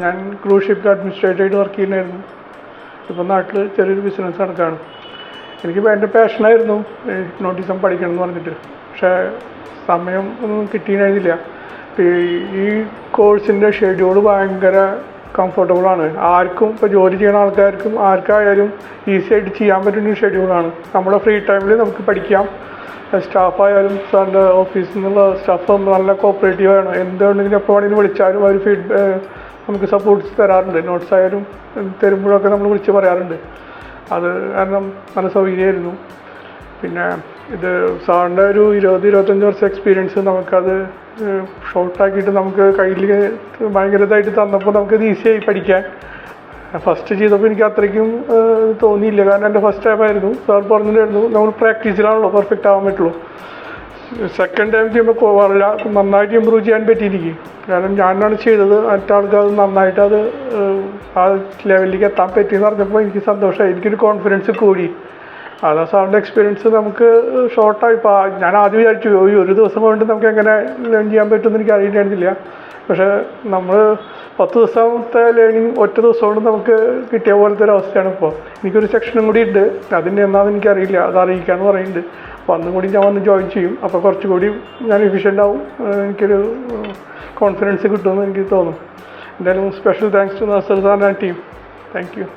ഞാൻ ക്രൂസ് ഷിപ്പിൽ അഡ്മിനിസ്ട്രേറ്ററായിട്ട് വർക്ക് ചെയ്യുന്നതായിരുന്നു. ഇപ്പം നാട്ടിൽ ചെറിയൊരു ബിസിനസ് നടക്കുകയാണ്. എനിക്ക് എൻ്റെ പാഷനായിരുന്നു ഹിപ്നോട്ടിസം പഠിക്കണം എന്ന് പറഞ്ഞിട്ട്. പക്ഷേ സമയം ഒന്നും കിട്ടിയിരുന്നില്ല. ഈ കോഴ്സിൻ്റെ ഷെഡ്യൂൾ ഭയങ്കര കംഫർട്ടബിളാണ്. ആർക്കും ഇപ്പോൾ ജോലി ചെയ്യുന്ന ആൾക്കാർക്കും ആർക്കായാലും ഈസി ആയിട്ട് ചെയ്യാൻ പറ്റുന്ന ഒരു ഷെഡ്യൂളാണ്. നമ്മുടെ ഫ്രീ ടൈമിൽ നമുക്ക് പഠിക്കാം. സ്റ്റാഫായാലും സാറിൻ്റെ ഓഫീസിൽ നിന്നുള്ള സ്റ്റാഫ് നല്ല കോപ്പറേറ്റീവാണ്. എന്തുകൊണ്ടെങ്കിലും എപ്പോൾ വേണമെങ്കിലും വിളിച്ചാലും അവർ നമുക്ക് സപ്പോർട്ട്സ് തരാറുണ്ട്. നോട്ട്സ് ആയാലും തരുമ്പോഴൊക്കെ നമ്മൾ വിളിച്ച് പറയാറുണ്ട്. അത് കാരണം നല്ല സൗകര്യമായിരുന്നു. പിന്നെ ഇത് സാറിൻ്റെ ഒരു 20-25 വർഷം എക്സ്പീരിയൻസ് നമുക്കത് ഷോർട്ടാക്കിയിട്ട് നമുക്ക് കയ്യിൽ ഭയങ്കരതായിട്ട് തന്നപ്പോൾ നമുക്കത് ഈസിയായി പഠിക്കാൻ. ഫസ്റ്റ് ചെയ്തപ്പോൾ എനിക്ക് അത്രയ്ക്കും തോന്നിയില്ല. കാരണം എൻ്റെ ഫസ്റ്റ് ടൈം ആയിരുന്നു. സാർ പറഞ്ഞിട്ടായിരുന്നു നമ്മൾ പ്രാക്ടീസിലാണല്ലോ പെർഫെക്റ്റ് ആവാൻ പറ്റുള്ളൂ. സെക്കൻഡ് ടൈം ചെയ്യുമ്പോൾ വളരെ നന്നായിട്ട് ഇമ്പ്രൂവ് ചെയ്യാൻ പറ്റിയിരിക്കും. കാരണം ഞാനാണ് ചെയ്തത്. മറ്റാൾക്ക് അത് നന്നായിട്ട് അത് ആ ലെവലിലേക്ക് എത്താൻ പറ്റിയെന്ന് പറഞ്ഞപ്പോൾ എനിക്ക് സന്തോഷമായി. എനിക്കൊരു കോൺഫിഡൻസ് കൂടി. അതാ സാറിൻ്റെ എക്സ്പീരിയൻസ് നമുക്ക് ഷോർട്ടായി. ഞാൻ ആദ്യം വിചാരിച്ചു ഒരു ദിവസം കൊണ്ട് നമുക്ക് എങ്ങനെ ലേൺ ചെയ്യാൻ പറ്റുമെന്ന് എനിക്ക് അറിയില്ലായിരുന്നില്ല. പക്ഷേ നമ്മൾ 10 ദിവസത്തെ ലേണിംഗ് ഒറ്റ ദിവസം കൊണ്ട് നമുക്ക് കിട്ടിയ പോലത്തെ ഒരു അവസ്ഥയാണ് ഇപ്പോൾ. എനിക്കൊരു സെക്ഷനും കൂടി ഉണ്ട്. അതിൻ്റെ എന്നാന്ന് എനിക്കറിയില്ല. അത് അറിയിക്കാമെന്ന് പറയുന്നുണ്ട്. അപ്പോൾ അന്നും കൂടി ഞാൻ വന്ന് ജോയിൻ ചെയ്യും. അപ്പോൾ കുറച്ചുകൂടി ഞാൻ എഫിഷ്യൻ്റ് ആവും. എനിക്കൊരു കോൺഫിഡൻസ് കിട്ടുമെന്ന് എനിക്ക് തോന്നും. എന്തായാലും special thanks to Nasar sir and team. Thank U.